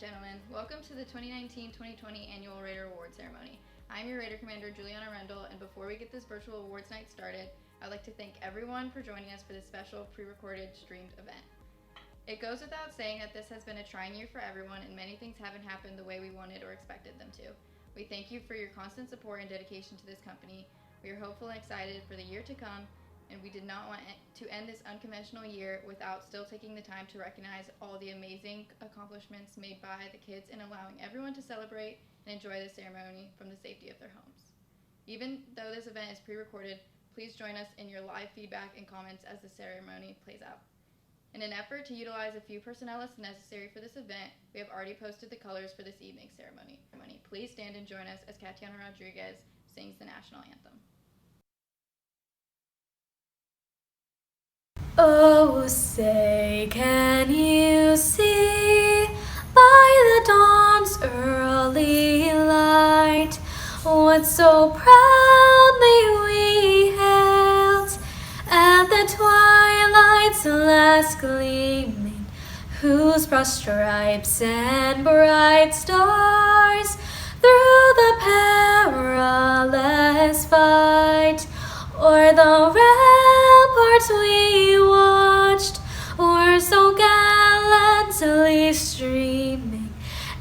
gentlemen. Welcome to the 2019-2020 Annual Raider Award Ceremony. I'm your Raider Commander, Juliana Rendle, and before we get this virtual awards night started, I'd like to thank everyone for joining us for this special pre-recorded streamed event. It goes without saying that this has been a trying year for everyone, and many things haven't happened the way we wanted or expected them to. We thank you for your constant support and dedication to this company. We are hopeful and excited for the year to come, and we did not want to end this unconventional year without still taking the time to recognize all the amazing accomplishments made by the kids and allowing everyone to celebrate and enjoy the ceremony from the safety of their homes. Even though this event is pre-recorded, please join us in your live feedback and comments as the ceremony plays out. In an effort to utilize a few personnel as necessary for this event, we have already posted the colors for this evening's ceremony. Please stand and join us as Tatiana Rodriguez sings the National Anthem. Oh, say, can you see by the dawn's early light what so proudly we hailed at the twilight's last gleaming, whose broad stripes and bright stars through the perilous fight o'er the ramparts we watched were so gallantly streaming,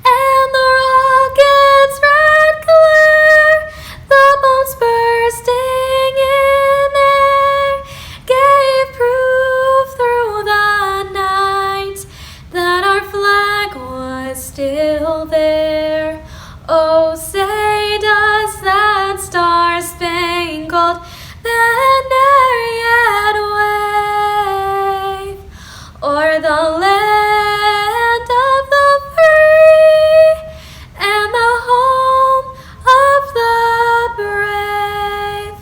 and the rocket's red glare, the bombs bursting in air, gave proof through the night that our flag was still there. Oh, say, does that star-spangled banner yet wave o'er the land of the free and the home of the brave?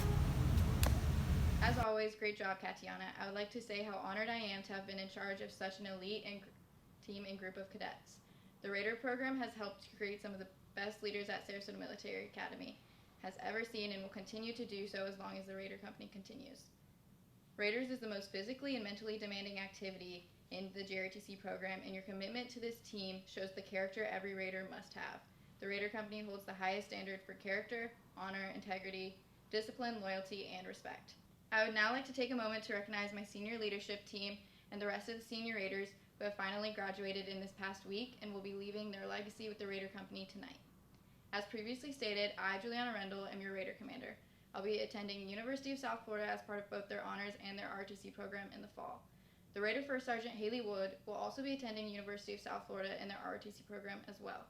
As always, great job, Tatiana. I would like to say how honored I am to have been in charge of such an elite team and group of cadets. The Raider program has helped create some of the best leaders at Sarasota Military Academy has ever seen and will continue to do so as long as the Raider Company continues. Raiders is the most physically and mentally demanding activity in the JRTC program, and your commitment to this team shows the character every Raider must have. The Raider Company holds the highest standard for character, honor, integrity, discipline, loyalty, and respect. I would now like to take a moment to recognize my senior leadership team and the rest of the senior Raiders who have finally graduated in this past week and will be leaving their legacy with the Raider Company tonight. As previously stated, I, Juliana Rendle, am your Raider Commander. I'll be attending University of South Florida as part of both their honors and their ROTC program in the fall. The Raider First Sergeant Haley Wood will also be attending University of South Florida in their ROTC program as well.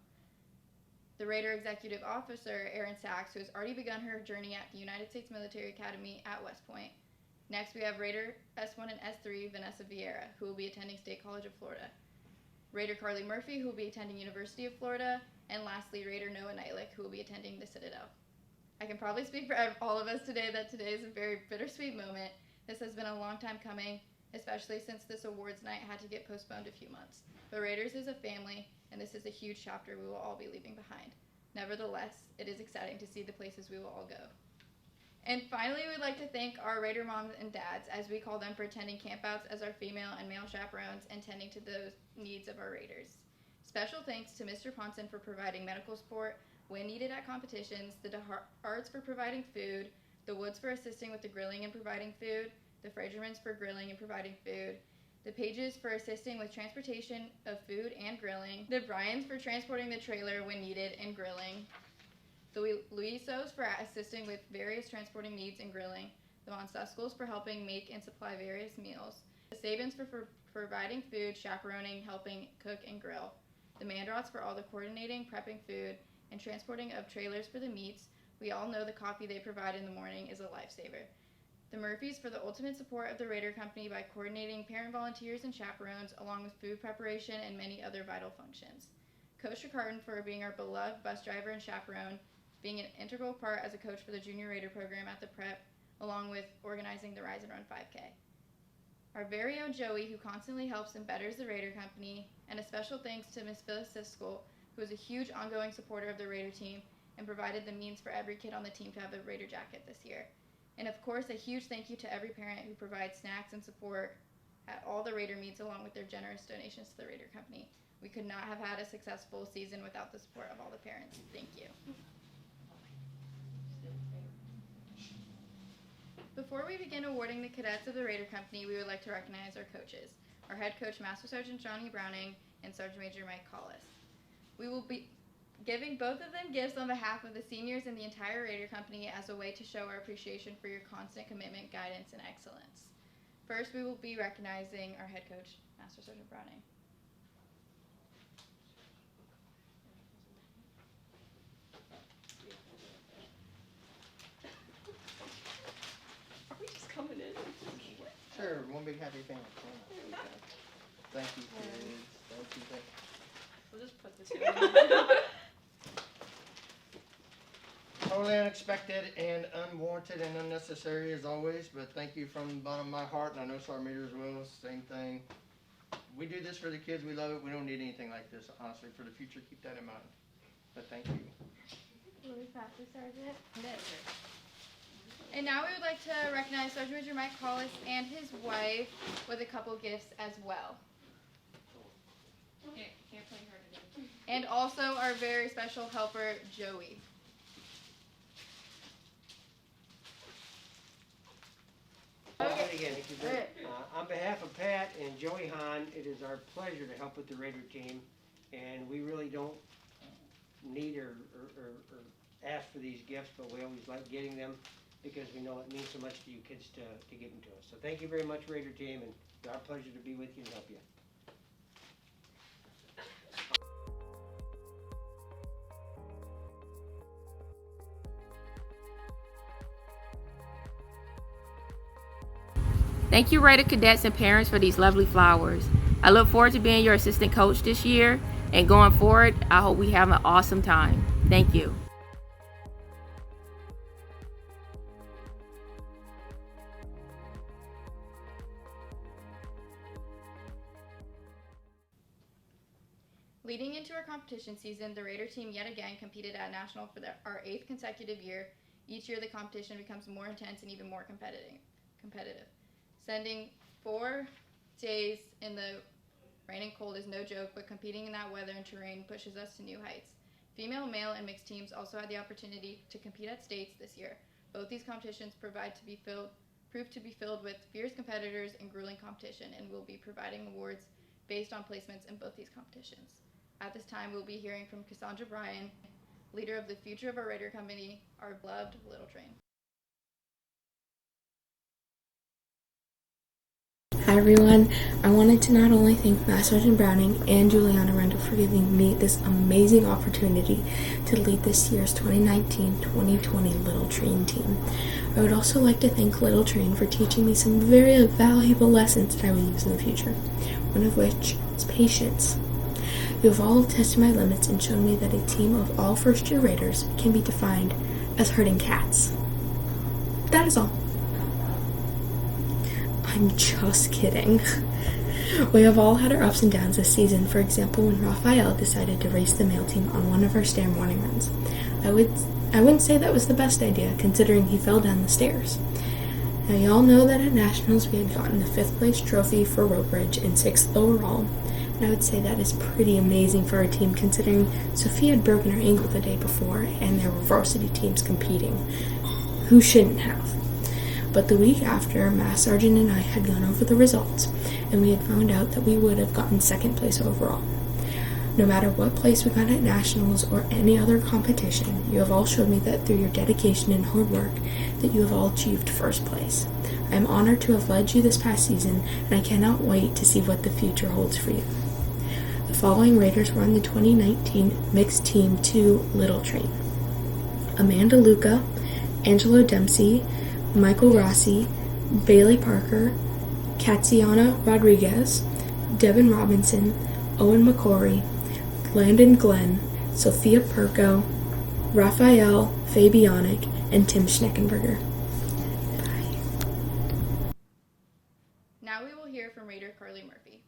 The Raider Executive Officer, Erin Sachs, who has already begun her journey at the United States Military Academy at West Point. Next, we have Raider S1 and S3, Vanessa Vieira, who will be attending State College of Florida. Raider Carlie Murphy, who will be attending University of Florida, and lastly, Raider Noah Neitlich, who will be attending the Citadel. I can probably speak for all of us today that today is a very bittersweet moment. This has been a long time coming, especially since this awards night had to get postponed a few months. But Raiders is a family, and this is a huge chapter we will all be leaving behind. Nevertheless, it is exciting to see the places we will all go. And finally, we'd like to thank our Raider moms and dads, as we call them, for attending campouts as our female and male chaperones and tending to the needs of our Raiders. Special thanks to Mr. Ponson for providing medical support when needed at competitions, the Arts for providing food, the Woods for assisting with the grilling and providing food, the Frajermans for grilling and providing food, the Pages for assisting with transportation of food and grilling, the Bryans for transporting the trailer when needed and grilling, the Luisos for assisting with various transporting needs and grilling, the Monsaskos for helping make and supply various meals, the Sabins for providing food, chaperoning, helping cook and grill, the Mandrots for all the coordinating, prepping food, and transporting of trailers for the meats. We all know the coffee they provide in the morning is a lifesaver. The Murphys for the ultimate support of the Raider Company by coordinating parent volunteers and chaperones, along with food preparation and many other vital functions. Coach Carton for being our beloved bus driver and chaperone, being an integral part as a coach for the Junior Raider program at the prep, along with organizing the Rise and Run 5K. Our very own Joey, who constantly helps and betters the Raider Company, and a special thanks to Miss Phyllis Siskel, who is a huge ongoing supporter of the Raider team and provided the means for every kid on the team to have the Raider jacket this year. And of course, a huge thank you to every parent who provides snacks and support at all the Raider meets, along with their generous donations to the Raider Company. We could not have had a successful season without the support of all the parents. Thank you. Before we begin awarding the cadets of the Raider Company, we would like to recognize our coaches, our head coach, Master Sergeant Johnny Browning, and Sergeant Major Mike Collis. We will be giving both of them gifts on behalf of the seniors and the entire Raider Company as a way to show our appreciation for your constant commitment, guidance, and excellence. First, we will be recognizing our head coach, Master Sergeant Browning. Coming in. Sure, one big happy family. Thank you, kids. Thank you. We'll just put this here. Totally unexpected and unwarranted and unnecessary as always, but thank you from the bottom of my heart, and I know Sergeant Majors will, same thing. We do this for the kids, we love it, we don't need anything like this, honestly, for the future, keep that in mind. But thank you. Really fast, Sergeant. And now we would like to recognize Sergeant Major Mike Collis and his wife with a couple gifts as well. Can't play her today. And also our very special helper, Joey. Again, thank you very on behalf of Pat and Joey Hahn, it is our pleasure to help with the Raider team, and we really don't need or ask for these gifts, but we always like getting them because we know it means so much to you kids to give them to us. So thank you very much, Raider team, and it's our pleasure to be with you and help you. Thank you, Raider cadets and parents, for these lovely flowers. I look forward to being your assistant coach this year, and going forward, I hope we have an awesome time. Thank you. Leading into our competition season, the Raider team yet again competed at National for our 8th consecutive year. Each year the competition becomes more intense and even more competitive. Sending 4 days in the rain and cold is no joke, but competing in that weather and terrain pushes us to new heights. Female, male, and mixed teams also had the opportunity to compete at states this year. Both these competitions proved to be filled with fierce competitors and grueling competition, and we'll be providing awards based on placements in both these competitions. At this time, we'll be hearing from Kassandra Bryan, leader of the future of our Raider Company, our beloved Little Train. Hi everyone, I wanted to not only thank Master Sergeant Browning and Juliana Rendle for giving me this amazing opportunity to lead this year's 2019-2020 Little Train team. I would also like to thank Little Train for teaching me some very valuable lessons that I will use in the future, one of which is patience. You have all tested my limits and shown me that a team of all first-year Raiders can be defined as herding cats. That is all. I'm just kidding. We have all had our ups and downs this season. For example, when Raphael decided to race the male team on one of our stair morning runs. I wouldn't say that was the best idea, considering he fell down the stairs. Now, y'all know that at Nationals we had gotten the 5th place trophy for rope bridge and 6th overall. And I would say that is pretty amazing for our team, considering Sophia had broken her ankle the day before and there were varsity teams competing. Who shouldn't have? But the week after, Master Sergeant and I had gone over the results, and we had found out that we would have gotten 2nd place overall. No matter what place we got at Nationals or any other competition, you have all showed me that through your dedication and hard work, that you have all achieved 1st place. I am honored to have led you this past season, and I cannot wait to see what the future holds for you. The following Raiders were on the 2019 Mixed Team 2 Little Train: Amanda Luca, Angelo Dempsey, Michael Rossi, Bailey Parker, Katsiana Rodriguez, Devin Robinson, Owen McCory, Landon Glenn, Sophia Perko, Raphael Fabianic, and Tim Schneckenberger. Bye. Now we will hear from Raider Carlie Murphy.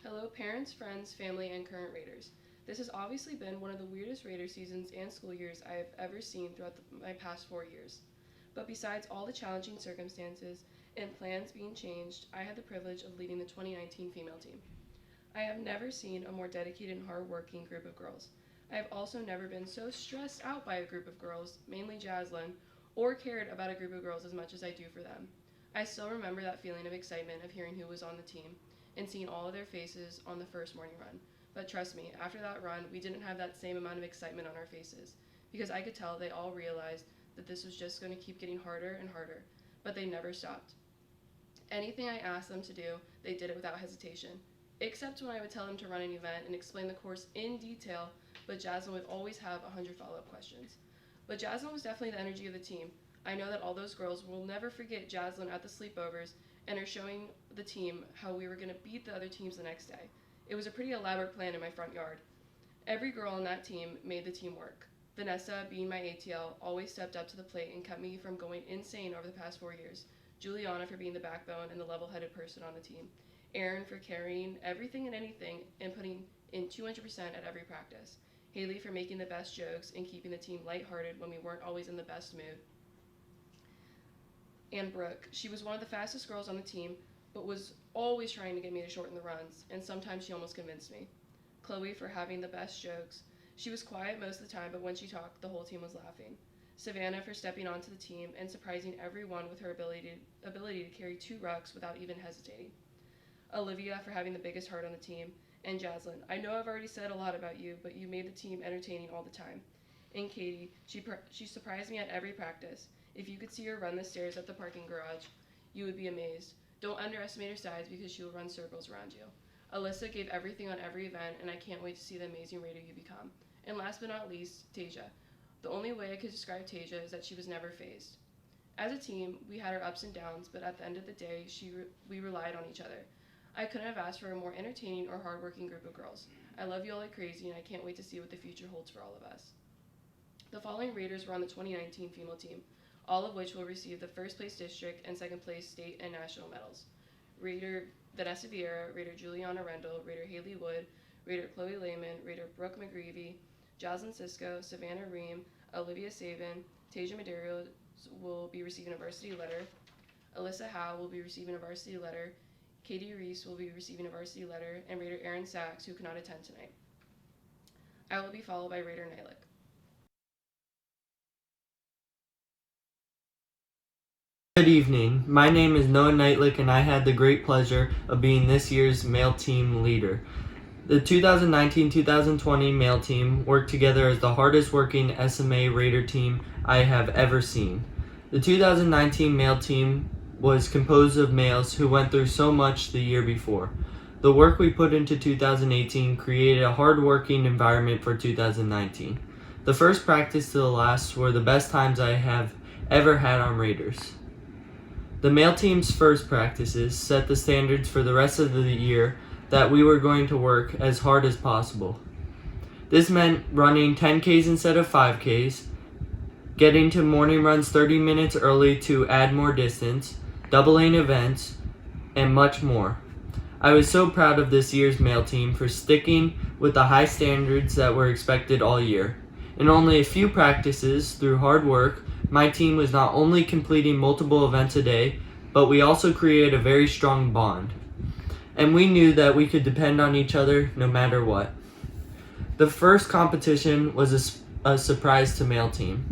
Hello parents, friends, family, and current Raiders. This has obviously been one of the weirdest Raider seasons and school years I have ever seen throughout my past 4 years. But besides all the challenging circumstances and plans being changed, I had the privilege of leading the 2019 female team. I have never seen a more dedicated and hard-working group of girls. I have also never been so stressed out by a group of girls, mainly Jaslyn, or cared about a group of girls as much as I do for them. I still remember that feeling of excitement of hearing who was on the team and seeing all of their faces on the first morning run. But trust me, after that run, we didn't have that same amount of excitement on our faces, because I could tell they all realized that this was just going to keep getting harder and harder, but they never stopped. Anything I asked them to do, they did it without hesitation, except when I would tell them to run an event and explain the course in detail, but Jaslyn would always have 100 follow-up questions. But Jaslyn was definitely the energy of the team. I know that all those girls will never forget Jaslyn at the sleepovers and are showing the team how we were going to beat the other teams the next day. It was a pretty elaborate plan in my front yard. Every girl on that team made the team work. Vanessa, being my ATL, always stepped up to the plate and kept me from going insane over the past 4 years. Juliana for being the backbone and the level-headed person on the team. Aaron for carrying everything and anything and putting in 200% at every practice. Haley for making the best jokes and keeping the team lighthearted when we weren't always in the best mood. And Brooke, she was one of the fastest girls on the team, but was always trying to get me to shorten the runs, and sometimes she almost convinced me. Chloe for having the best jokes. She was quiet most of the time, but when she talked, the whole team was laughing. Savannah for stepping onto the team and surprising everyone with her ability to carry 2 rucks without even hesitating. Olivia for having the biggest heart on the team, and Jaslyn. I know I've already said a lot about you, but you made the team entertaining all the time. And Katie, she surprised me at every practice. If you could see her run the stairs at the parking garage, you would be amazed. Don't underestimate her size because she will run circles around you. Alyssa gave everything on every event, and I can't wait to see the amazing raider you become. And last but not least, Tasia. The only way I could describe Tasia is that she was never fazed. As a team, we had our ups and downs, but at the end of the day, we relied on each other. I couldn't have asked for a more entertaining or hardworking group of girls. I love you all like crazy, and I can't wait to see what the future holds for all of us. The following raiders were on the 2019 female team, all of which will receive the first place district and second place state and national medals. Raider Vanessa Vieira, Raider Juliana Rendle, Raider Haley Wood, Raider Chloe Lehman, Raider Brooke McGreevy, Jocelyn Cisco, Savannah Ream, Olivia Saban, Tasia Medeiros will be receiving a varsity letter. Alyssa Howe will be receiving a varsity letter. Katie Reese will be receiving a varsity letter, and Raider Aaron Sachs, who cannot attend tonight. I will be followed by Raider Neitlich. Good evening. My name is Noah Neitlich, and I had the great pleasure of being this year's male team leader. The 2019-2020 male team worked together as the hardest working SMA Raider team I have ever seen. The 2019 male team was composed of males who went through so much the year before. The work we put into 2018 created a hard-working environment for 2019. The first practice to the last were the best times I have ever had on Raiders. The male team's first practices set the standards for the rest of the year that we were going to work as hard as possible. This meant running 10Ks instead of 5Ks, getting to morning runs 30 minutes early to add more distance, doubling events, and much more. I was so proud of this year's male team for sticking with the high standards that were expected all year. In only a few practices, through hard work, my team was not only completing multiple events a day, but we also created a very strong bond. And we knew that we could depend on each other no matter what. The first competition was a surprise to male team.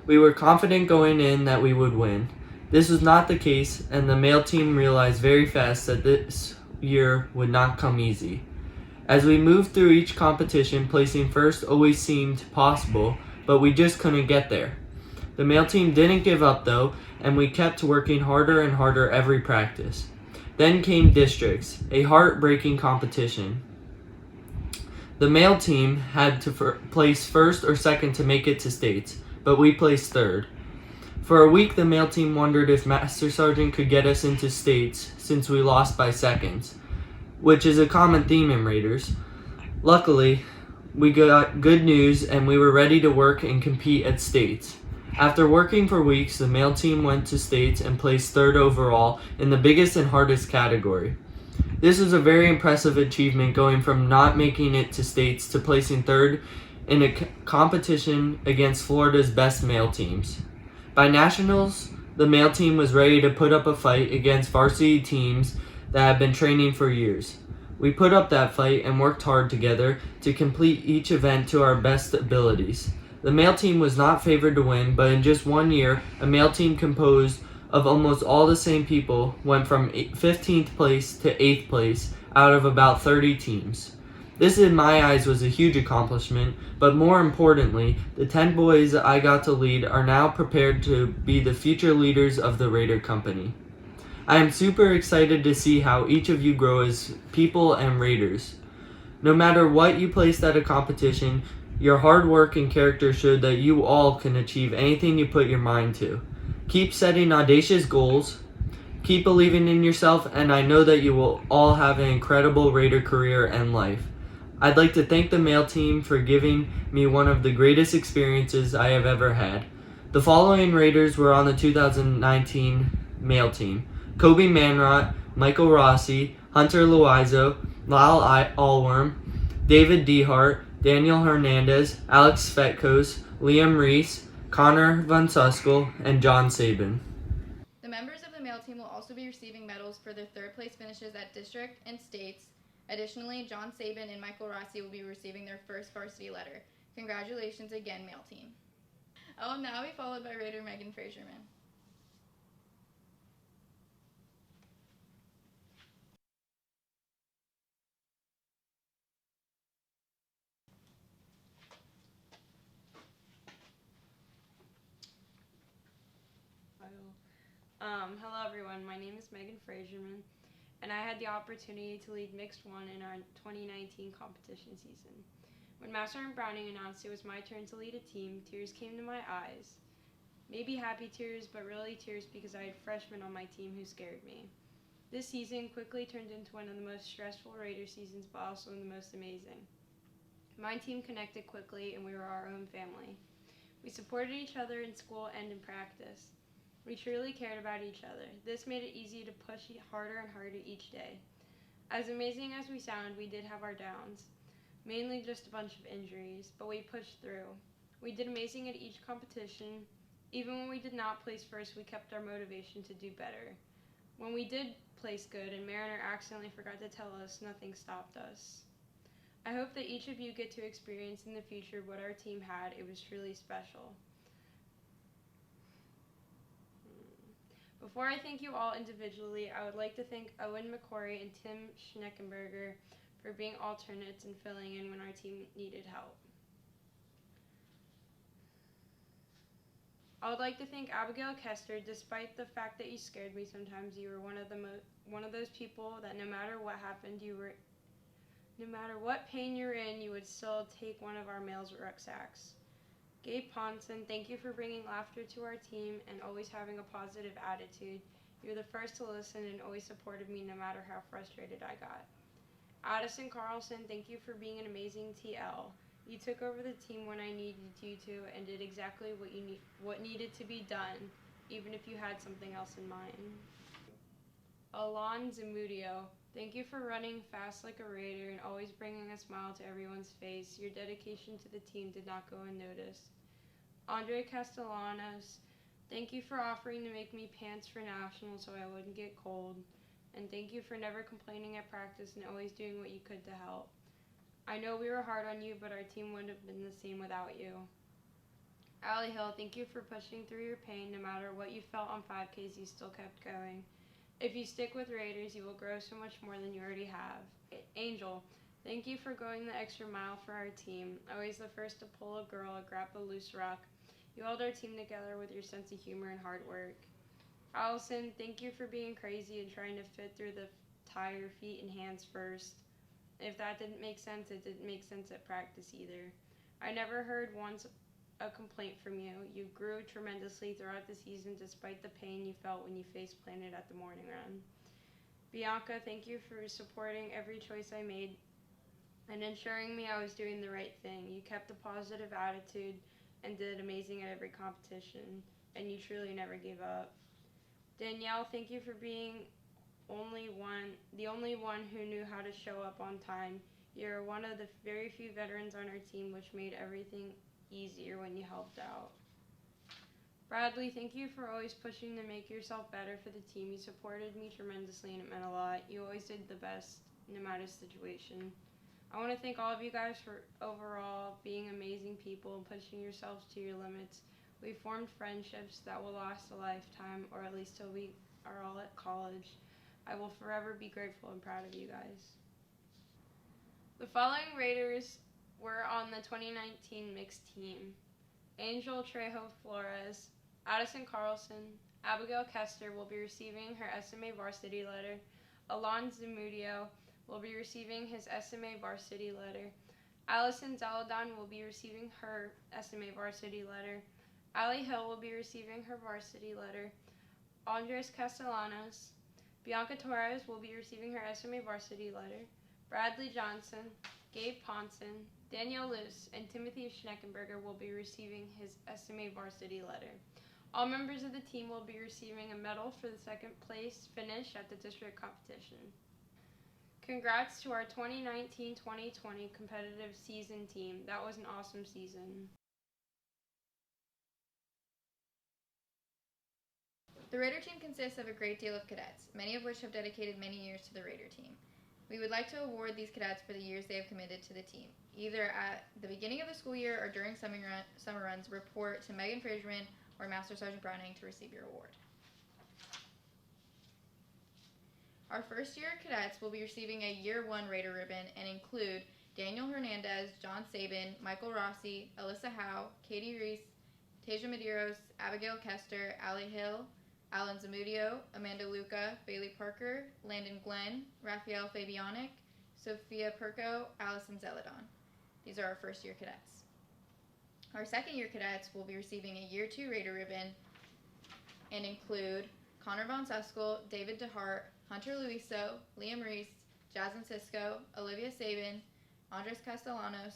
We were confident going in that we would win. This was not the case, and the male team realized very fast that this year would not come easy. As we moved through each competition, placing first always seemed possible, but we just couldn't get there. The male team didn't give up though, and we kept working harder and harder every practice. Then came districts, a heartbreaking competition. The male team had to place first or second to make it to states, but we placed third. For a week, the male team wondered if Master Sergeant could get us into states since we lost by seconds, which is a common theme in Raiders. Luckily, we got good news and we were ready to work and compete at states. After working for weeks, the male team went to states and placed third overall in the biggest and hardest category. This was a very impressive achievement, going from not making it to states to placing third in a competition against Florida's best male teams. By nationals, the male team was ready to put up a fight against varsity teams that had been training for years. We put up that fight and worked hard together to complete each event to our best abilities. The male team was not favored to win, but in just 1 year, a male team composed of almost all the same people went from 15th place to 8th place out of about 30 teams. This, in my eyes, was a huge accomplishment, but more importantly, the 10 boys I got to lead are now prepared to be the future leaders of the Raider Company. I am super excited to see how each of you grow as people and Raiders. No matter what you placed at a competition, your hard work and character showed that you all can achieve anything you put your mind to. Keep setting audacious goals, keep believing in yourself, and I know that you will all have an incredible Raider career and life. I'd like to thank the male team for giving me one of the greatest experiences I have ever had. The following Raiders were on the 2019 male team: Kobe Manrot, Michael Rossi, Hunter Loizo, Lyle Allworm, David Dehart, Daniel Hernandez, Alex Fetkos, Liam Reese, Connor Van Suskel, and John Sabin. The members of the male team will also be receiving medals for their third place finishes at district and states. Additionally, John Sabin and Michael Rossi will be receiving their first varsity letter. Congratulations again, male team. I will now be followed by Raider Megan Frajerman. Hello everyone, my name is Megan Frajerman, and I had the opportunity to lead Mixed 1 in our 2019 competition season. When Master and Browning announced it was my turn to lead a team, tears came to my eyes. Maybe happy tears, but really tears because I had freshmen on my team who scared me. This season quickly turned into one of the most stressful Raider seasons, but also the most amazing. My team connected quickly, and we were our own family. We supported each other in school and in practice. We truly cared about each other. This made it easy to push harder and harder each day. As amazing as we sound, we did have our downs, mainly just a bunch of injuries, but we pushed through. We did amazing at each competition. Even when we did not place first, we kept our motivation to do better. When we did place good and Mariner accidentally forgot to tell us, nothing stopped us. I hope that each of you get to experience in the future what our team had. It was truly special. Before I thank you all individually, I would like to thank Owen McCory and Tim Schneckenberger for being alternates and filling in when our team needed help. I would like to thank Abigail Kester. Despite the fact that you scared me sometimes, you were one of those people that no matter what happened, no matter what pain you're in, you would still take one of our males' rucksacks. Gabe Ponson, thank you for bringing laughter to our team and always having a positive attitude. You're the first to listen and always supported me no matter how frustrated I got. Addison Carlson, thank you for being an amazing TL. You took over the team when I needed you to and did exactly what needed to be done, even if you had something else in mind. Alon Zamudio, thank you for running fast like a Raider and always bringing a smile to everyone's face. Your dedication to the team did not go unnoticed. Andre Castellanos, thank you for offering to make me pants for nationals so I wouldn't get cold. And thank you for never complaining at practice and always doing what you could to help. I know we were hard on you, but our team wouldn't have been the same without you. Allie Hill, thank you for pushing through your pain. No matter what you felt on 5Ks, you still kept going. If you stick with Raiders, you will grow so much more than you already have. Angel, thank you for going the extra mile for our team. Always the first to pull a girl or grab a loose rock. You held our team together with your sense of humor and hard work. Allison, thank you for being crazy and trying to fit through the tire, feet, and hands first. If that didn't make sense, it didn't make sense at practice either. I never heard once a complaint from you. You grew tremendously throughout the season despite the pain you felt when you face planted at the morning run. Bianca, thank you for supporting every choice I made and ensuring me I was doing the right thing. You kept a positive attitude and did amazing at every competition, and you truly never gave up. Danielle, thank you for being the only one who knew how to show up on time. You're one of the very few veterans on our team, which made everything easier when you helped out. Bradley, thank you for always pushing to make yourself better for the team. You supported me tremendously and it meant a lot. You always did the best no matter the situation. I want to thank all of you guys for overall being amazing people and pushing yourselves to your limits. We formed friendships that will last a lifetime, or at least till we are all at college. I will forever be grateful and proud of you guys. The following Raiders were on the 2019 mixed team: Angel Trejo Flores, Addison Carlson, Abigail Kester will be receiving her SMA varsity letter. Alon Zamudio will be receiving his SMA varsity letter. Allison Zaladon will be receiving her SMA varsity letter. Allie Hill will be receiving her varsity letter. Andres Castellanos. Bianca Torres will be receiving her SMA varsity letter. Bradley Johnson, Gabe Ponson, Danielle Luce, and Timothy Schneckenberger will be receiving his SMA varsity letter. All members of the team will be receiving a medal for the second place finish at the district competition. Congrats to our 2019-2020 competitive season team. That was an awesome season. The Raider team consists of a great deal of cadets, many of which have dedicated many years to the Raider team. We would like to award these cadets for the years they have committed to the team. Either at the beginning of the school year or during summer runs, report to Megan Frajerman or Master Sergeant Bryan to receive your award. Our first year cadets will be receiving a Year 1 Raider ribbon and include Daniel Hernandez, John Sabin, Michael Rossi, Alyssa Howe, Katie Reese, Tasia Medeiros, Abigail Kester, Allie Hill, Alan Zamudio, Amanda Luca, Bailey Parker, Landon Glenn, Raphael Fabianic, Sophia Perko, Allison Zeladon. These are our first year cadets. Our second year cadets will be receiving a Year 2 Raider ribbon and include Connor Von Suskel, David DeHart, Hunter Luiso, Liam Reese, Jasmine Cisco, Olivia Sabin, Andres Castellanos,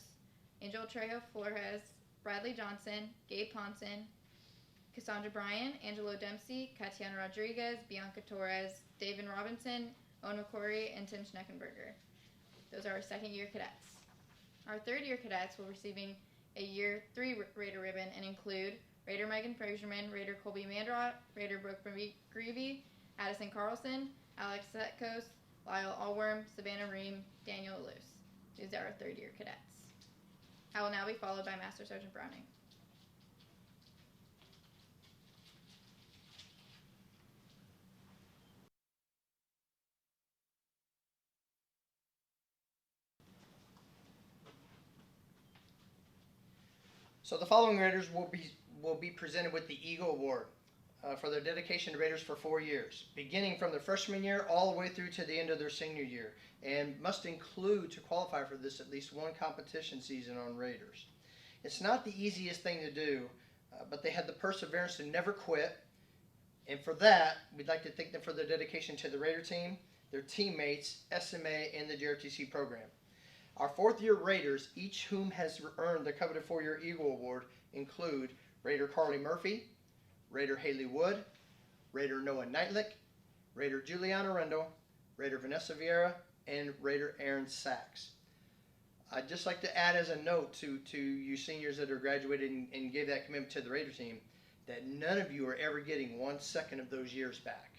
Angel Trejo Flores, Bradley Johnson, Gabe Ponson, Cassandra Bryan, Angelo Dempsey, Katiana Rodriguez, Bianca Torres, David Robinson, Owen McCory, and Tim Schneckenberger. Those are our second year cadets. Our third year cadets will be receiving a Year 3 Raider ribbon and include Raider Megan Fraserman, Raider Colby Mandrot, Raider Brooke Greavy, Addison Carlson, Alex Setkos, Lyle Allworm, Savannah Ream, Daniel Luce. These are our third year cadets. I will now be followed by Master Sergeant Browning. So the following Raiders will be presented with the Eagle Award for their dedication to Raiders for 4 years, beginning from their freshman year all the way through to the end of their senior year, and must include, to qualify for this, at least one competition season on Raiders. It's not the easiest thing to do, but they had the perseverance to never quit, and for that, we'd like to thank them for their dedication to the Raider team, their teammates, SMA, and the JRTC program. Our fourth-year Raiders, each whom has earned the coveted 4-year Eagle Award, include Raider Carlie Murphy, Raider Haley Wood, Raider Noah Neitlich, Raider Juliana Rendle, Raider Vanessa Vieira, and Raider Aaron Sachs. I'd just like to add as a note to you seniors that are graduated and gave that commitment to the Raider team, that none of you are ever getting 1 second of those years back.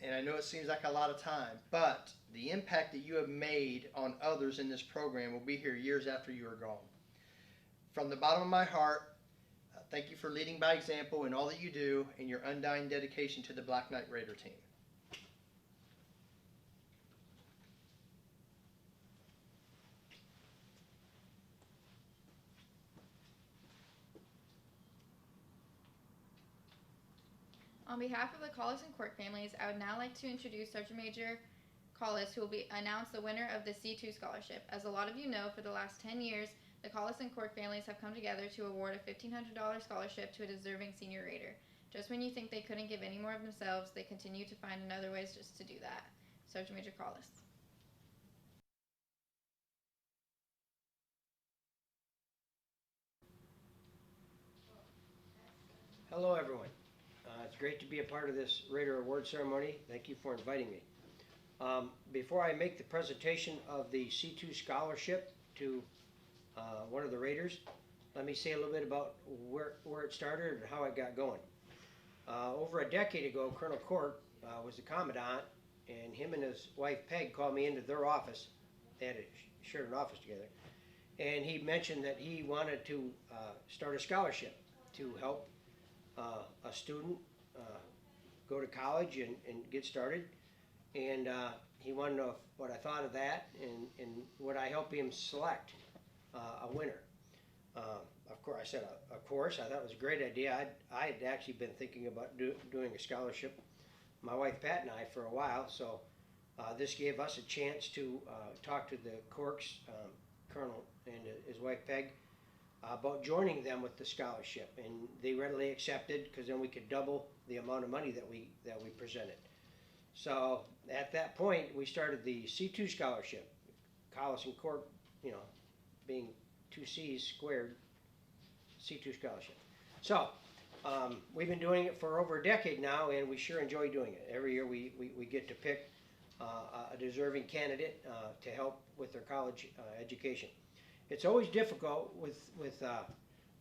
And I know it seems like a lot of time, but the impact that you have made on others in this program will be here years after you are gone. From the bottom of my heart, thank you for leading by example in all that you do and your undying dedication to the Black Knight Raider team. On behalf of the Collis and Court families, I would now like to introduce Sergeant Major Collis, who will announce the winner of the C2 scholarship. As a lot of you know, for the last 10 years, the Collis and Court families have come together to award a $1,500 scholarship to a deserving senior Raider. Just when you think they couldn't give any more of themselves, they continue to find another ways just to do that. Sergeant Major Collis. Hello, everyone. It's great to be a part of this Raider Award ceremony. Thank you for inviting me. Before I make the presentation of the C2 scholarship to one of the Raiders, let me say a little bit about where it started and how it got going. Over a decade ago, Colonel Court was the commandant, and him and his wife Peg called me into their office. They had shared an office together, and he mentioned that he wanted to start a scholarship to help a student go to college and get started. And he wanted to know what I thought of that, and would I help him select a winner. Of course, I said, of course. I thought it was a great idea. I had actually been thinking about doing a scholarship, my wife Pat and I, for a while. So this gave us a chance to talk to the Corks, Colonel and his wife Peg, about joining them with the scholarship, and they readily accepted, because then we could double the amount of money that we presented. So at that point, we started the C2 scholarship. Collis and Cork, being 2 C's squared, C2 scholarship. So we've been doing it for over a decade now, and we sure enjoy doing it. Every year we get to pick a deserving candidate to help with their college education. It's always difficult with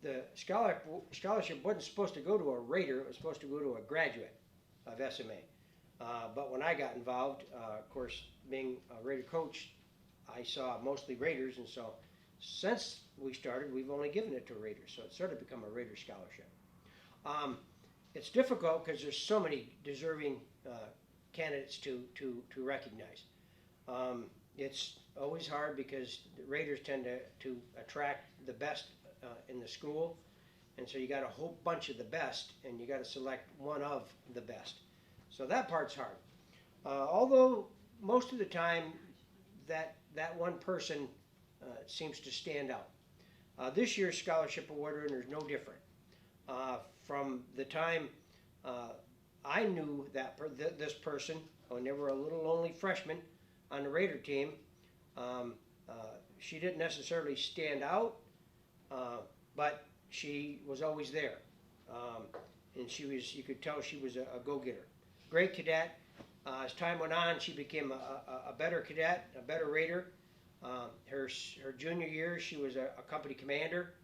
the scholarship wasn't supposed to go to a Raider, it was supposed to go to a graduate of SMA. But when I got involved, of course, being a Raider coach, I saw mostly Raiders, and so since we started, we've only given it to Raiders, so it's sort of become a Raider scholarship. It's difficult because there's so many deserving candidates to recognize. It's always hard because the Raiders tend to attract the best in the school, and so you got a whole bunch of the best, and you got to select one of the best. So that part's hard. Although most of the time that one person seems to stand out. This year's scholarship award winner is no different. From the time I knew this person, when they were a little lonely freshman on the Raider team, she didn't necessarily stand out, but she was always there. And you could tell she was a go-getter. Great cadet. As time went on, she became a better cadet, a better Raider. Her junior year, she was a company commander,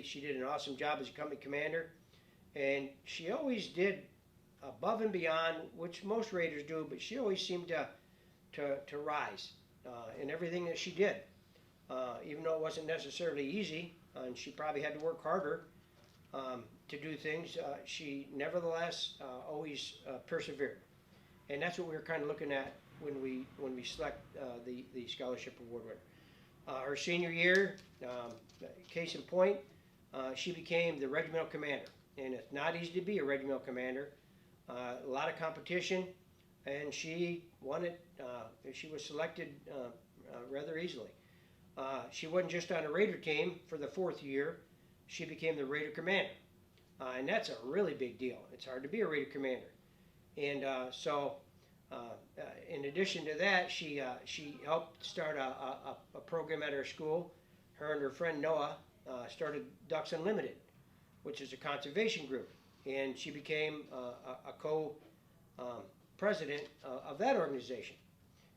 she did an awesome job as a company commander, and she always did above and beyond, which most Raiders do, but she always seemed to rise in everything that she did, even though it wasn't necessarily easy, and she probably had to work harder to do things. She nevertheless always persevered, and that's what we were kind of looking at when we select the scholarship award winner. Her senior year, case in point, she became the regimental commander, and it's not easy to be a regimental commander. A lot of competition, and she won it. She was selected rather easily. She wasn't just on a Raider team for the 4th year. She became the Raider commander, and that's a really big deal. It's hard to be a Raider commander, and in addition to that, she helped start a program at her school. Her and her friend Noah started Ducks Unlimited, which is a conservation group, and she became a co-president of that organization,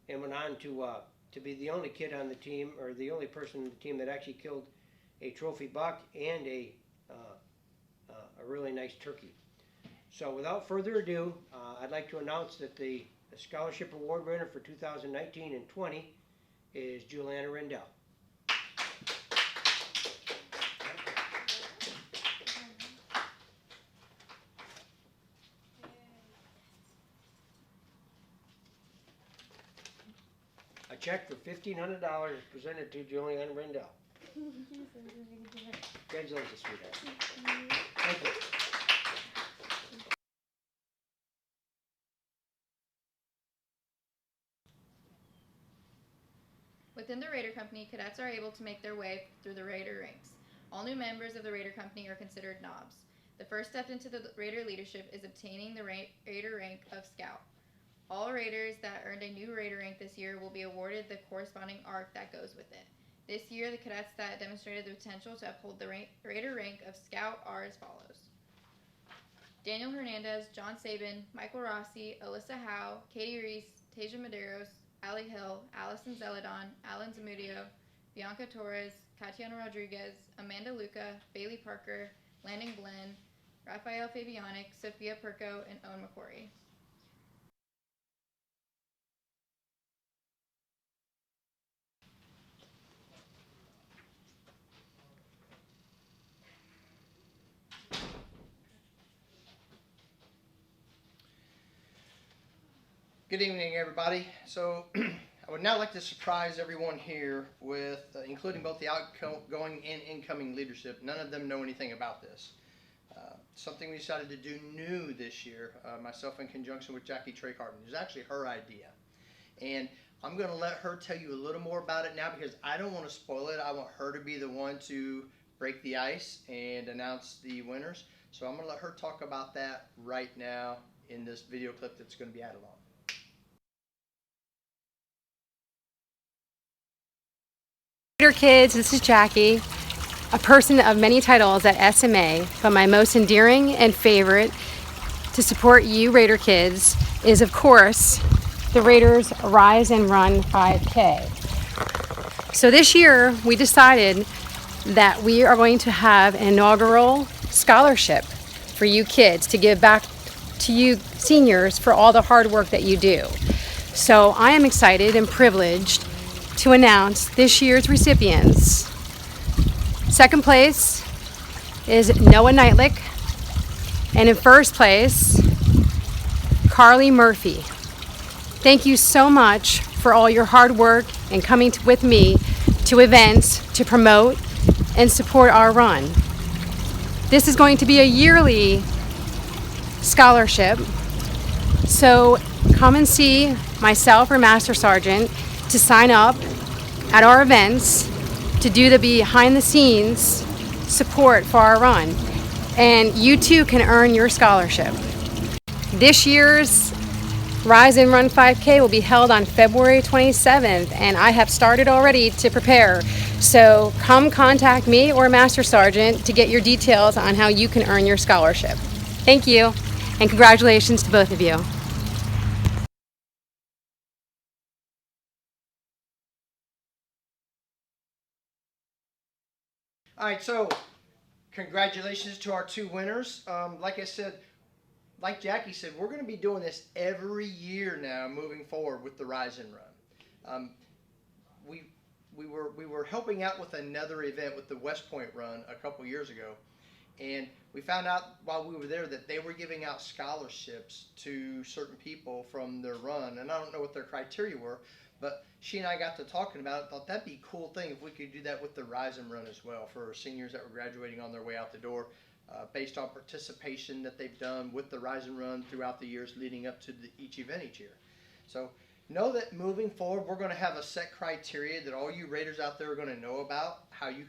and went on to be the only kid on the team, or the only person on the team that actually killed a trophy buck and a really nice turkey. So without further ado, I'd like to announce that the scholarship award winner for 2019 and 20 is Juliana Rendle. A check for $1,500 is presented to Juliana Rendle. Congratulations, sweetheart. Thank you. Within the Raider Company, cadets are able to make their way through the Raider ranks. All new members of the Raider Company are considered knobs. The first step into the Raider leadership is obtaining the Raider rank of Scout. All Raiders that earned a new Raider rank this year will be awarded the corresponding arc that goes with it. This year, the cadets that demonstrated the potential to uphold the Raider rank of Scout are as follows: Daniel Hernandez, John Sabin, Michael Rossi, Alyssa Howe, Katie Reese, Tasia Medeiros, Allie Hill, Allison Zeladon, Alan Zamudio, Bianca Torres, Tatiana Rodriguez, Amanda Luca, Bailey Parker, Landon Glenn, Raphael Fabianic, Sophia Perko, and Owen McCory. Good evening, everybody. So I would now like to surprise everyone here with, including both the outgoing and incoming leadership. None of them know anything about this. Something we decided to do new this year, myself in conjunction with Jackie Traycarton. It was actually her idea. And I'm going to let her tell you a little more about it now because I don't want to spoil it. I want her to be the one to break the ice and announce the winners. So I'm going to let her talk about that right now in this video clip that's going to be added on. Dear kids, this is Jackie, a person of many titles at SMA, but my most endearing and favorite to support you Raider kids is, of course, the Raiders Rise and Run 5K. So this year we decided that we are going to have an inaugural scholarship for you kids to give back to you seniors for all the hard work that you do. So I am excited and privileged to announce this year's recipients. Second place is Noah Neitlich, and in first place, Carlie Murphy. Thank you so much for all your hard work and coming with me to events to promote and support our run. This is going to be a yearly scholarship, so come and see myself or Master Sergeant to sign up at our events to do the behind the scenes support for our run. And you too can earn your scholarship. This year's Rise and Run 5K will be held on February 27th, and I have started already to prepare. So come contact me or Master Sergeant to get your details on how you can earn your scholarship. Thank you, and congratulations to both of you. All right, so congratulations to our two winners. Like I said, like Jackie said, we're going to be doing this every year now moving forward with the Rise and Run. We were helping out with another event with the West Point Run a couple years ago, and we found out while we were there that they were giving out scholarships to certain people from their run, and I don't know what their criteria were, but she and I got to talking about it. Thought that'd be a cool thing if we could do that with the Rise and Run as well for seniors that were graduating on their way out the door, based on participation that they've done with the Rise and Run throughout the years leading up to each event each year. So know that moving forward, we're going to have a set criteria that all you Raiders out there are going to know about how you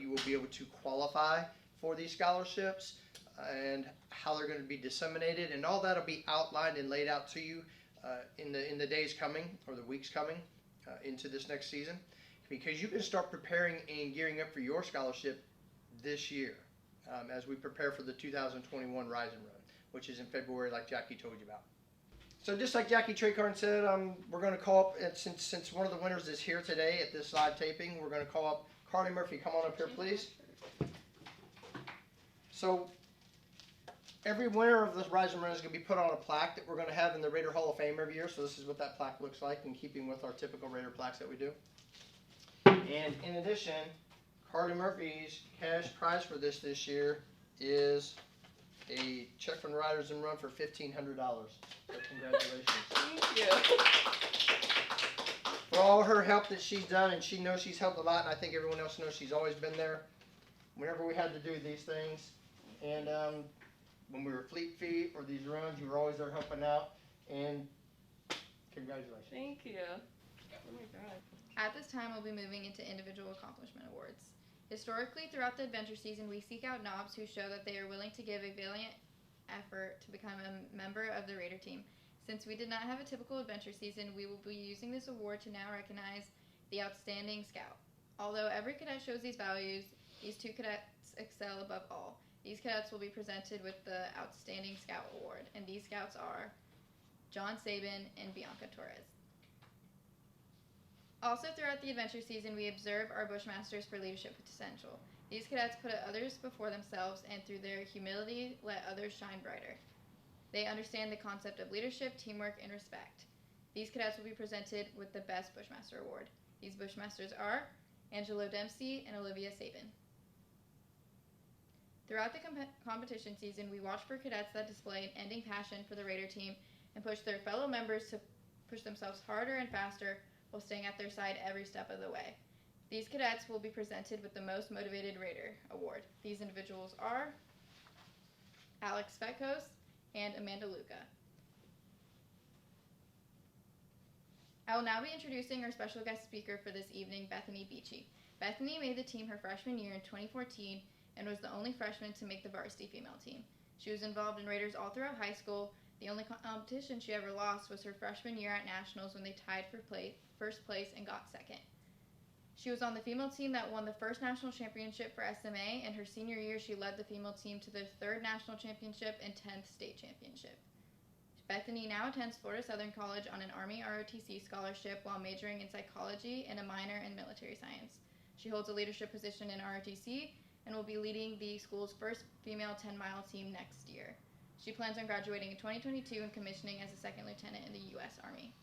will be able to qualify for these scholarships and how they're going to be disseminated, and all that'll be outlined and laid out to you in the days coming or the weeks coming into this next season, because you can start preparing and gearing up for your scholarship this year as we prepare for the 2021 Rise and Run, which is in February, like Jackie told you about. So just like Jackie Traycarton said, we're going to call up, and since one of the winners is here today at this live taping, we're going to call up Carlie Murphy. Come on up here, please. So every winner of this Rise and Run is going to be put on a plaque that we're going to have in the Raider Hall of Fame every year. So this is what that plaque looks like, in keeping with our typical Raider plaques that we do. And in addition, Carlie Murphy's cash prize for this year is a check from the Riders and Run for $1,500. So congratulations. Thank you. For all her help that she's done, and she knows she's helped a lot, and I think everyone else knows she's always been there whenever we had to do these things. And when we were Fleet Feet or these runs, you were always there helping out. And congratulations. Thank you. Oh my God. At this time, we'll be moving into individual accomplishment awards. Historically, throughout the adventure season, we seek out knobs who show that they are willing to give a valiant effort to become a member of the Raider team. Since we did not have a typical adventure season, we will be using this award to now recognize the Outstanding Scout. Although every cadet shows these values, these two cadets excel above all. These cadets will be presented with the Outstanding Scout Award, and these scouts are John Sabin and Bianca Torres. Also, throughout the adventure season, we observe our Bushmasters for leadership potential. These cadets put others before themselves and through their humility let others shine brighter. They understand the concept of leadership, teamwork, and respect. These cadets will be presented with the Best Bushmaster Award. These Bushmasters are Angelo Dempsey and Olivia Sabin. Throughout the competition season, we watch for cadets that display an ending passion for the Raider team and push their fellow members to push themselves harder and faster while staying at their side every step of the way. These cadets will be presented with the Most Motivated Raider Award. These individuals are Alex Fetkos and Amanda Luca. I will now be introducing our special guest speaker for this evening, Bethany Beachy. Bethany made the team her freshman year in 2014 and was the only freshman to make the varsity female team. She was involved in Raiders all throughout high school. The only competition she ever lost was her freshman year at Nationals when they tied for first place and got second. She was on the female team that won the first national championship for SMA, and her senior year she led the female team to their third national championship and 10th state championship. Bethany now attends Florida Southern College on an Army ROTC scholarship while majoring in psychology and a minor in military science. She holds a leadership position in ROTC and will be leading the school's first female 10-mile team next year. She plans on graduating in 2022 and commissioning as a second lieutenant in the U.S. Army.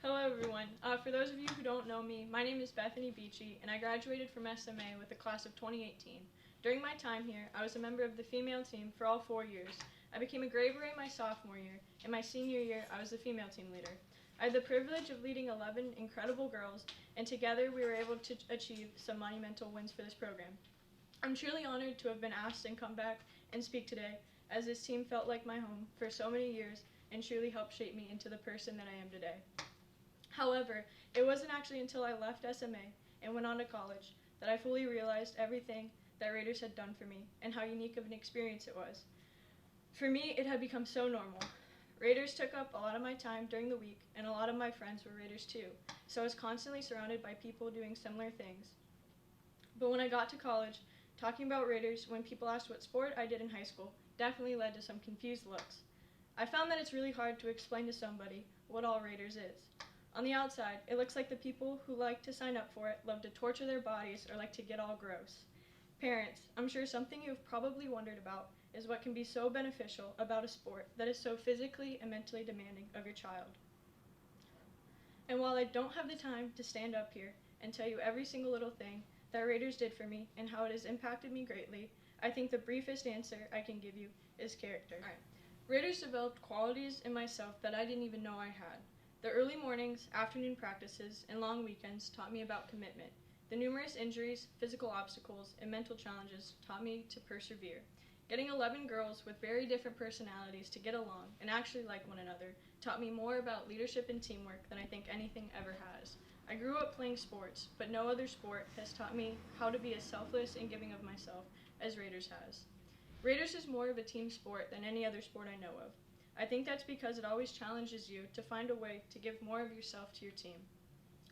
Hello everyone. For those of you who don't know me, my name is Bethany Beachy, and I graduated from SMA with the class of 2018. During my time here, I was a member of the female team for all 4 years. I became a Gray Beret my sophomore year, and my senior year, I was the female team leader. I had the privilege of leading 11 incredible girls, and together we were able to achieve some monumental wins for this program. I'm truly honored to have been asked and come back and speak today, as this team felt like my home for so many years and truly helped shape me into the person that I am today. However, it wasn't actually until I left SMA and went on to college that I fully realized everything that Raiders had done for me and how unique of an experience it was. For me, it had become so normal. Raiders took up a lot of my time during the week, and a lot of my friends were Raiders too, so I was constantly surrounded by people doing similar things. But when I got to college, talking about Raiders when people asked what sport I did in high school definitely led to some confused looks. I found that it's really hard to explain to somebody what all Raiders is. On the outside, it looks like the people who like to sign up for it love to torture their bodies or like to get all gross. Parents, I'm sure something you've probably wondered about is what can be so beneficial about a sport that is so physically and mentally demanding of your child. And while I don't have the time to stand up here and tell you every single little thing that Raiders did for me and how it has impacted me greatly, I think the briefest answer I can give you is character. All right. Raiders developed qualities in myself that I didn't even know I had. The early mornings, afternoon practices, and long weekends taught me about commitment. The numerous injuries, physical obstacles, and mental challenges taught me to persevere. Getting 11 girls with very different personalities to get along and actually like one another taught me more about leadership and teamwork than I think anything ever has. I grew up playing sports, but no other sport has taught me how to be as selfless and giving of myself as Raiders has. Raiders is more of a team sport than any other sport I know of. I think that's because it always challenges you to find a way to give more of yourself to your team.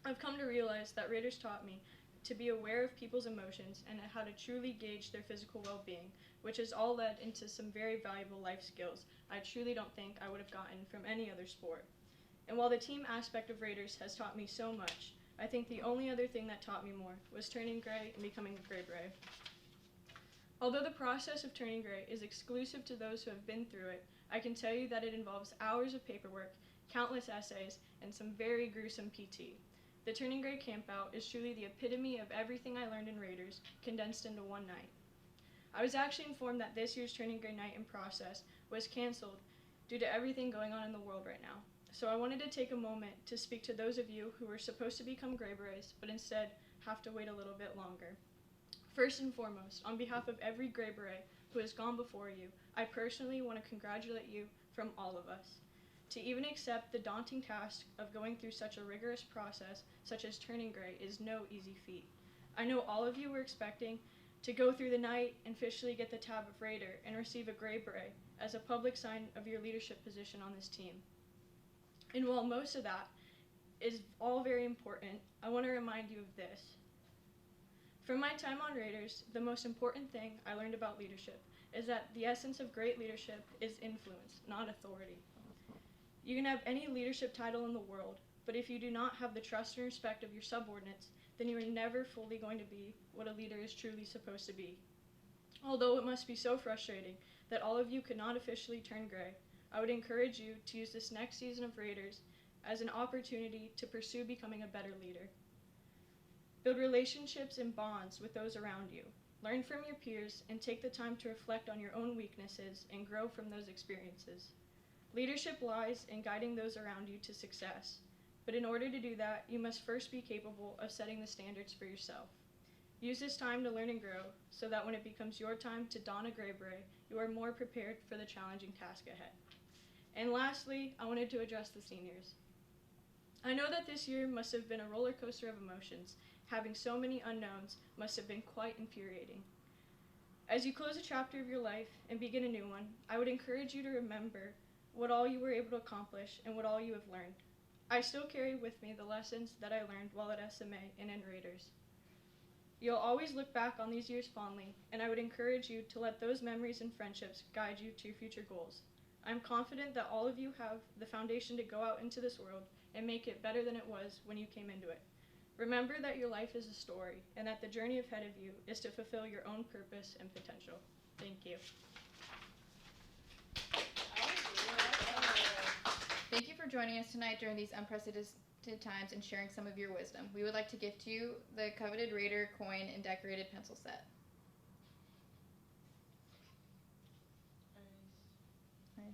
I've come to realize that Raiders taught me to be aware of people's emotions and how to truly gauge their physical well-being, which has all led into some very valuable life skills I truly don't think I would have gotten from any other sport. And while the team aspect of Raiders has taught me so much, I think the only other thing that taught me more was turning gray and becoming a Gray Beret. Although the process of turning gray is exclusive to those who have been through it, I can tell you that it involves hours of paperwork, countless essays, and some very gruesome PT. The Turning Gray campout is truly the epitome of everything I learned in Raiders, condensed into one night. I was actually informed that this year's Turning Gray night and process was canceled due to everything going on in the world right now. So I wanted to take a moment to speak to those of you who were supposed to become Gray Berets, but instead have to wait a little bit longer. First and foremost, on behalf of every Gray Beret who has gone before you, I personally want to congratulate you from all of us. To even accept the daunting task of going through such a rigorous process, such as turning gray, is no easy feat. I know all of you were expecting to go through the night and officially get the tab of Raider and receive a Gray Beret as a public sign of your leadership position on this team. And while most of that is all very important, I want to remind you of this. From my time on Raiders, the most important thing I learned about leadership is that the essence of great leadership is influence, not authority. You can have any leadership title in the world, but if you do not have the trust and respect of your subordinates, then you are never fully going to be what a leader is truly supposed to be. Although it must be so frustrating that all of you could not officially turn gray, I would encourage you to use this next season of Raiders as an opportunity to pursue becoming a better leader. Build relationships and bonds with those around you. Learn from your peers and take the time to reflect on your own weaknesses and grow from those experiences. Leadership lies in guiding those around you to success, but in order to do that, you must first be capable of setting the standards for yourself. Use this time to learn and grow so that when it becomes your time to don a gray beret, you are more prepared for the challenging task ahead. And lastly, I wanted to address the seniors. I know that this year must have been a roller coaster of emotions. Having so many unknowns must have been quite infuriating. As you close a chapter of your life and begin a new one, I would encourage you to remember what all you were able to accomplish and what all you have learned. I still carry with me the lessons that I learned while at SMA and in Raiders. You'll always look back on these years fondly, and I would encourage you to let those memories and friendships guide you to your future goals. I'm confident that all of you have the foundation to go out into this world and make it better than it was when you came into it. Remember that your life is a story, and that the journey ahead of you is to fulfill your own purpose and potential. Thank you. Thank you for joining us tonight during these unprecedented times and sharing some of your wisdom. We would like to gift you the coveted Raider coin and decorated pencil set. Nice.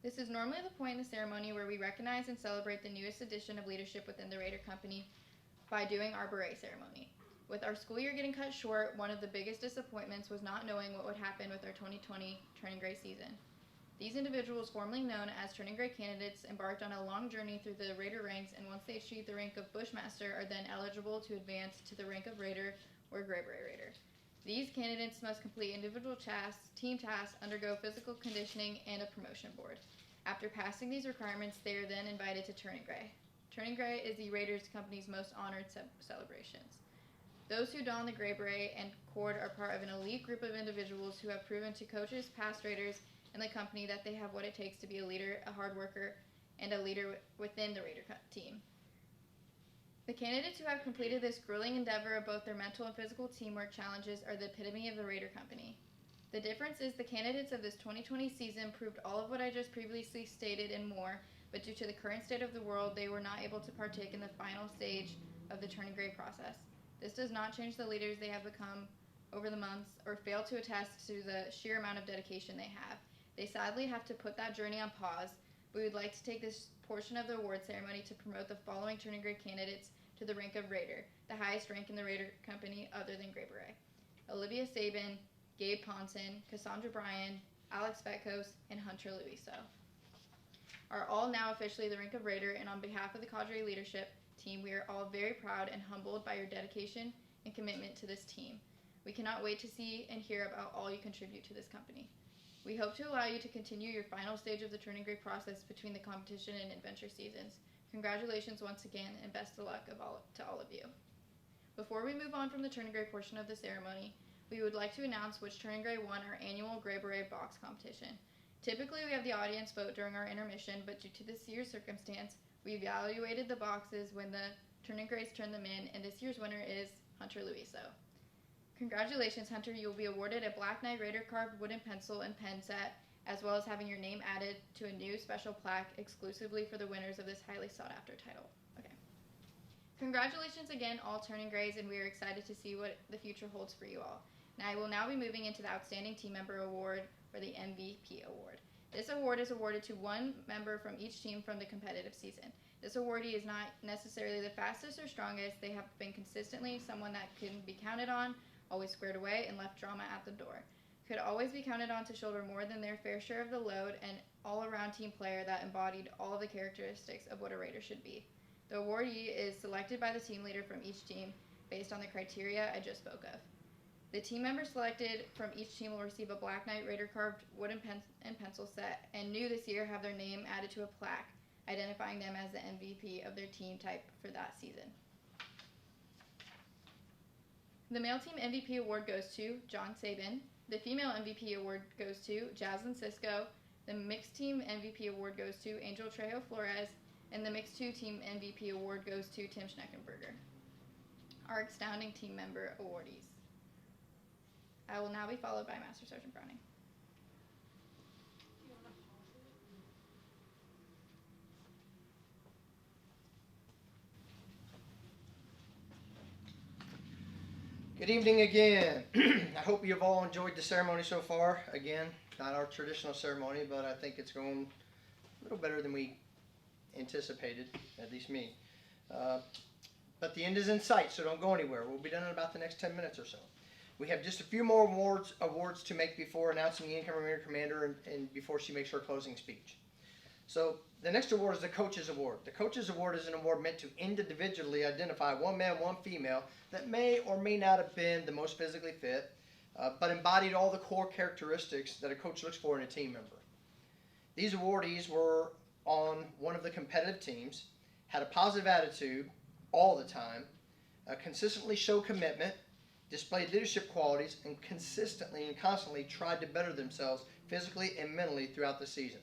This is normally the point in the ceremony where we recognize and celebrate the newest addition of leadership within the Raider Company by doing our beret ceremony. With our school year getting cut short, one of the biggest disappointments was not knowing what would happen with our 2020 Turning Gray season. These individuals, formerly known as Turning Gray candidates, embarked on a long journey through the Raider ranks, and once they achieve the rank of Bushmaster, are then eligible to advance to the rank of Raider or Gray Beret Raider. These candidates must complete individual tasks, team tasks, undergo physical conditioning, and a promotion board. After passing these requirements, they are then invited to Turning Gray. Turning Gray is the Raiders Company's most honored celebrations. Those who don the Gray Beret and cord are part of an elite group of individuals who have proven to coaches, past Raiders, and the company that they have what it takes to be a leader, a hard worker, and a leader within the Raider team. The candidates who have completed this grueling endeavor of both their mental and physical teamwork challenges are the epitome of the Raider Company. The difference is the candidates of this 2020 season proved all of what I just previously stated and more, but due to the current state of the world, they were not able to partake in the final stage of the Turning Gray process. This does not change the leaders they have become over the months or fail to attest to the sheer amount of dedication they have. They sadly have to put that journey on pause. We would like to take this portion of the award ceremony to promote the following Turning Gray candidates to the rank of Raider, the highest rank in the Raider Company other than Gray Beret. Olivia Sabin, Gabe Ponson, Cassandra Bryan, Alex Fetkos, and Hunter Luiso are all now officially the rank of Raider, and on behalf of the cadre leadership team, we are all very proud and humbled by your dedication and commitment to this team. We cannot wait to see and hear about all you contribute to this company. We hope to allow you to continue your final stage of the Turning Gray process between the competition and adventure seasons. Congratulations once again, and best of luck to all of you. Before we move on from the Turning Gray portion of the ceremony, we would like to announce which Turning Gray won our annual Gray Beret box competition. Typically, we have the audience vote during our intermission, but due to this year's circumstance, we evaluated the boxes when the Turning Grays turned them in, and this year's winner is Hunter Luiso. Congratulations, Hunter. You will be awarded a Black Knight Raider carved wooden pencil and pen set, as well as having your name added to a new special plaque exclusively for the winners of this highly sought-after title. Okay. Congratulations again, all Turning Grays, and we are excited to see what the future holds for you all. Now, I will now be moving into the Outstanding Team Member Award, or the MVP Award. This award is awarded to one member from each team from the competitive season. This awardee is not necessarily the fastest or strongest. They have been consistently someone that can be counted on, always squared away, and left drama at the door. Could always be counted on to shoulder more than their fair share of the load, and all-around team player that embodied all of the characteristics of what a Raider should be. The awardee is selected by the team leader from each team based on the criteria I just spoke of. The team members selected from each team will receive a Black Knight Raider carved wooden and pencil set, and new this year have their name added to a plaque, identifying them as the MVP of their team type for that season. The male team MVP award goes to John Sabin. The female MVP award goes to Jaslyn Cisco. The mixed team MVP award goes to Angel Trejo Flores. And the mixed 2 team MVP award goes to Tim Schneckenberger. Our astounding team member awardees. I will now be followed by Master Sergeant Browning. Good evening again. I hope you've all enjoyed the ceremony so far. Again, not our traditional ceremony, but I think it's going a little better than we anticipated, at least me. But the end is in sight, so don't go anywhere. We'll be done in about the next 10 minutes or so. We have just a few more awards to make before announcing the incoming Raider Commander and before she makes her closing speech. So the next award is the Coaches Award. The Coaches Award is an award meant to individually identify one man, one female that may or may not have been the most physically fit, but embodied all the core characteristics that a coach looks for in a team member. These awardees were on one of the competitive teams, had a positive attitude all the time, consistently showed commitment, displayed leadership qualities, and consistently and constantly tried to better themselves physically and mentally throughout the season.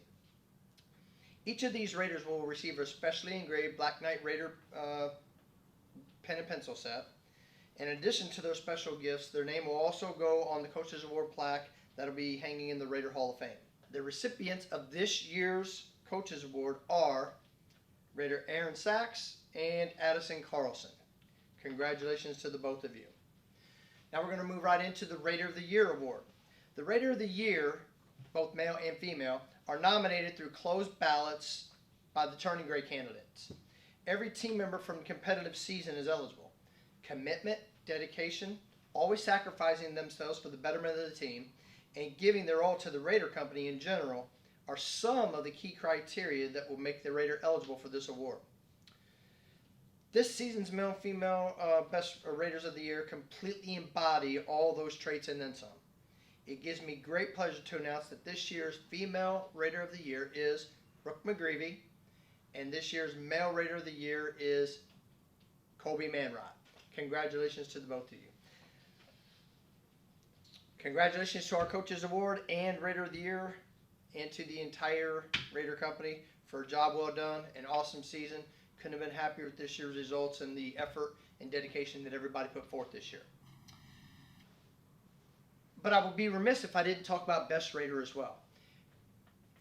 Each of these Raiders will receive a specially engraved Black Knight Raider pen and pencil set. In addition to those special gifts, their name will also go on the Coaches Award plaque that will be hanging in the Raider Hall of Fame. The recipients of this year's Coaches Award are Raider Aaron Sachs and Addison Carlson. Congratulations to the both of you. Now we're going to move right into the Raider of the Year Award. The Raider of the Year, both male and female, are nominated through closed ballots by the turning gray candidates. Every team member from the competitive season is eligible. Commitment, dedication, always sacrificing themselves for the betterment of the team, and giving their all to the Raider Company in general are some of the key criteria that will make the Raider eligible for this award. This season's male and female Best Raiders of the Year completely embody all those traits and then some. It gives me great pleasure to announce that this year's female Raider of the Year is Brooke McGreevy, and this year's male Raider of the Year is Colby Manrod. Congratulations to the both of you. Congratulations to our Coaches Award and Raider of the Year, and to the entire Raider Company for a job well done, an awesome season. Couldn't have been happier with this year's results and the effort and dedication that everybody put forth this year. But I would be remiss if I didn't talk about Best Raider as well.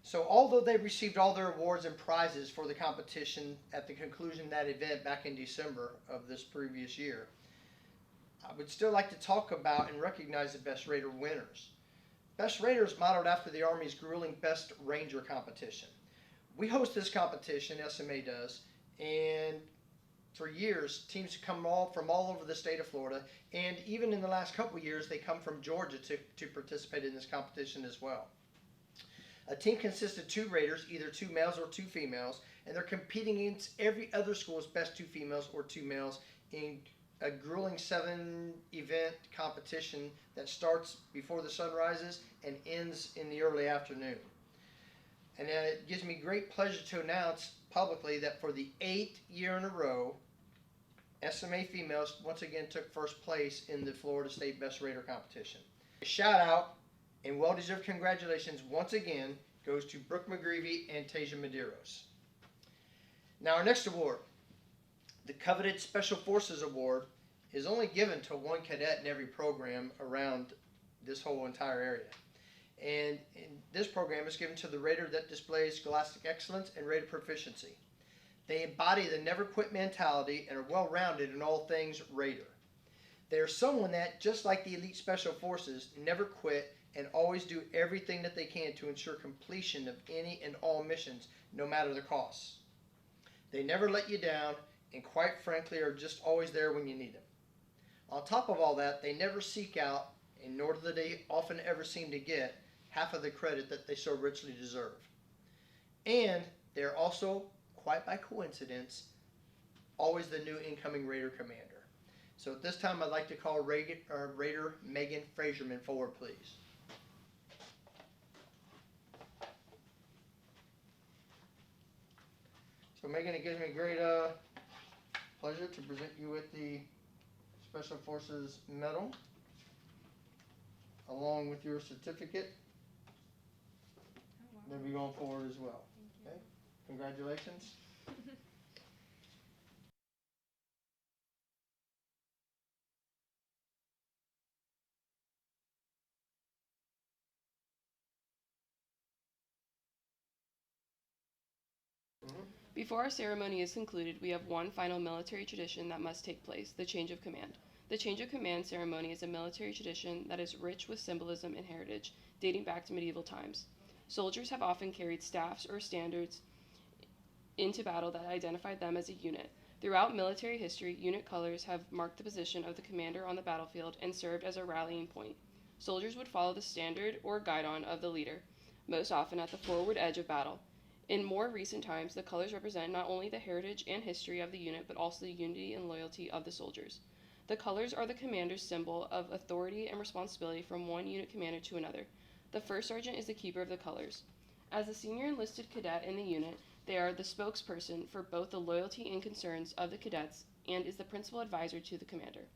So although they received all their awards and prizes for the competition at the conclusion of that event back in December of this previous year, I would still like to talk about and recognize the Best Raider winners. Best Raider is modeled after the Army's grueling Best Ranger competition. We host this competition, SMA does, and for years, teams come from all over the state of Florida, and even in the last couple of years, they come from Georgia to participate in this competition as well. A team consists of 2 Raiders, either 2 males or 2 females, and they're competing against every other school's best 2 females or 2 males in a grueling 7-event competition that starts before the sun rises and ends in the early afternoon. And it gives me great pleasure to announce publicly that for the 8th year in a row, SMA females once again took first place in the Florida State Best Raider competition. A shout out and well-deserved congratulations once again goes to Brooke McGreevy and Tasia Medeiros. Now our next award, the coveted Special Forces Award, is only given to 1 cadet in every program around this whole entire area. And this program is given to the Raider that displays scholastic excellence and Raider proficiency. They embody the never quit mentality and are well-rounded in all things Raider. They are someone that, just like the elite special forces, never quit and always do everything that they can to ensure completion of any and all missions, no matter the costs. They never let you down and quite frankly are just always there when you need them. On top of all that, they never seek out, and nor do they often ever seem to get, half of the credit that they so richly deserve. And they're also, quite by coincidence, always the new incoming Raider commander. So at this time, I'd like to call Raider Megan Frajerman forward, please. So Megan, it gives me great pleasure to present you with the Special Forces Medal, along with your certificate. They'll be going forward as well. Okay? Congratulations. Before our ceremony is concluded, we have one final military tradition that must take place, the change of command. The change of command ceremony is a military tradition that is rich with symbolism and heritage, dating back to medieval times. Soldiers have often carried staffs or standards into battle that identified them as a unit. Throughout military history, unit colors have marked the position of the commander on the battlefield and served as a rallying point. Soldiers would follow the standard or guidon of the leader, most often at the forward edge of battle. In more recent times, the colors represent not only the heritage and history of the unit, but also the unity and loyalty of the soldiers. The colors are the commander's symbol of authority and responsibility from one unit commander to another. The first sergeant is the keeper of the colors. As the senior enlisted cadet in the unit, they are the spokesperson for both the loyalty and concerns of the cadets and is the principal advisor to the commander.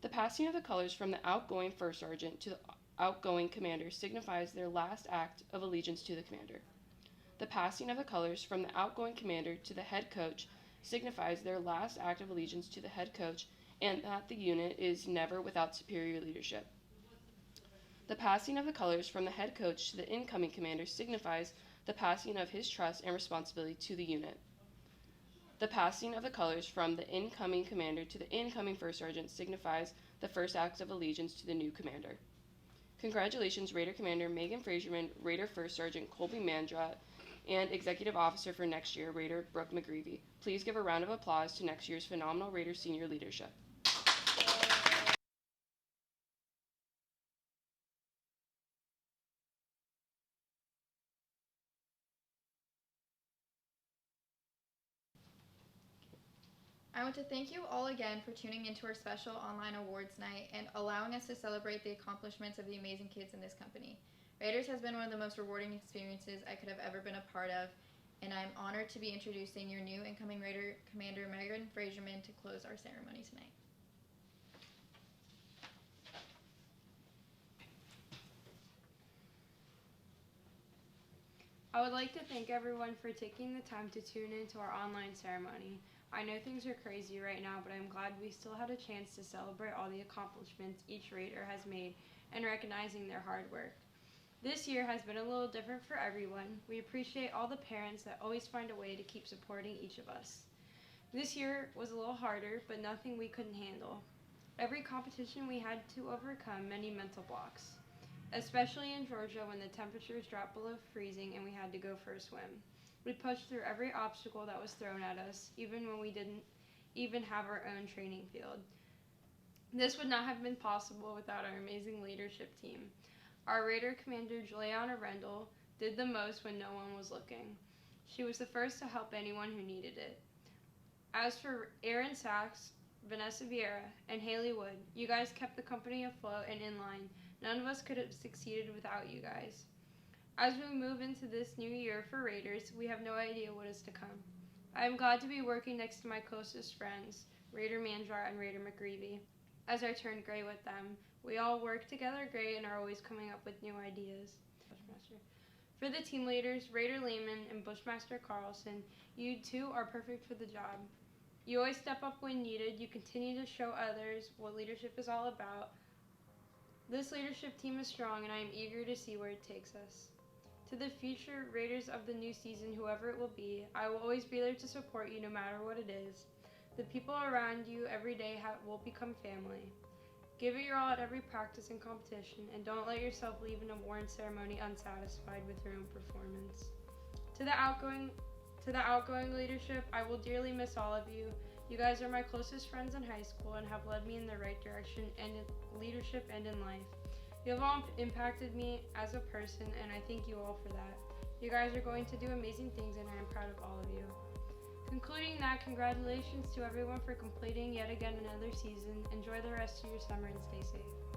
The passing of the colors from the outgoing first sergeant to the outgoing commander signifies their last act of allegiance to the commander. The passing of the colors from the outgoing commander to the head coach signifies their last act of allegiance to the head coach and that the unit is never without superior leadership. The passing of the colors from the head coach to the incoming commander signifies the passing of his trust and responsibility to the unit. The passing of the colors from the incoming commander to the incoming first sergeant signifies the first act of allegiance to the new commander. Congratulations, Raider Commander Megan Frajerman, Raider First Sergeant Colby Mandrat, and Executive Officer for next year, Raider Brooke McGreevy. Please give a round of applause to next year's phenomenal Raider senior leadership. I want to thank you all again for tuning into our special online awards night and allowing us to celebrate the accomplishments of the amazing kids in this company. Raiders has been one of the most rewarding experiences I could have ever been a part of, and I'm honored to be introducing your new incoming Raider Commander Megan Frajerman to close our ceremony tonight. I would like to thank everyone for taking the time to tune into our online ceremony. I know things are crazy right now, but I'm glad we still had a chance to celebrate all the accomplishments each Raider has made and recognizing their hard work. This year has been a little different for everyone. We appreciate all the parents that always find a way to keep supporting each of us. This year was a little harder, but nothing we couldn't handle. Every competition we had to overcome many mental blocks, especially in Georgia when the temperatures dropped below freezing and we had to go for a swim. We pushed through every obstacle that was thrown at us, even when we didn't even have our own training field. This would not have been possible without our amazing leadership team. Our Raider Commander Juliana Rendle did the most when no one was looking. She was the first to help anyone who needed it. As for Aaron Sachs, Vanessa Vieira, and Haley Wood, you guys kept the company afloat and in line. None of us could have succeeded without you guys. As we move into this new year for Raiders, we have no idea what is to come. I am glad to be working next to my closest friends, Raider Mandrat and Raider McGreevy. As I turn gray with them, we all work together great and are always coming up with new ideas. Bushmaster. For the team leaders, Raider Lehman and Bushmaster Carlson, you two are perfect for the job. You always step up when needed. You continue to show others what leadership is all about. This leadership team is strong, and I am eager to see where it takes us. To the future Raiders of the new season, whoever it will be, I will always be there to support you no matter what it is. The people around you every day will become family. Give it your all at every practice and competition, and don't let yourself leave an award ceremony unsatisfied with your own performance. To the outgoing leadership, I will dearly miss all of you. You guys are my closest friends in high school and have led me in the right direction and in leadership and in life. You have all impacted me as a person, and I thank you all for that. You guys are going to do amazing things, and I am proud of all of you. Concluding that, congratulations to everyone for completing yet again another season. Enjoy the rest of your summer and stay safe.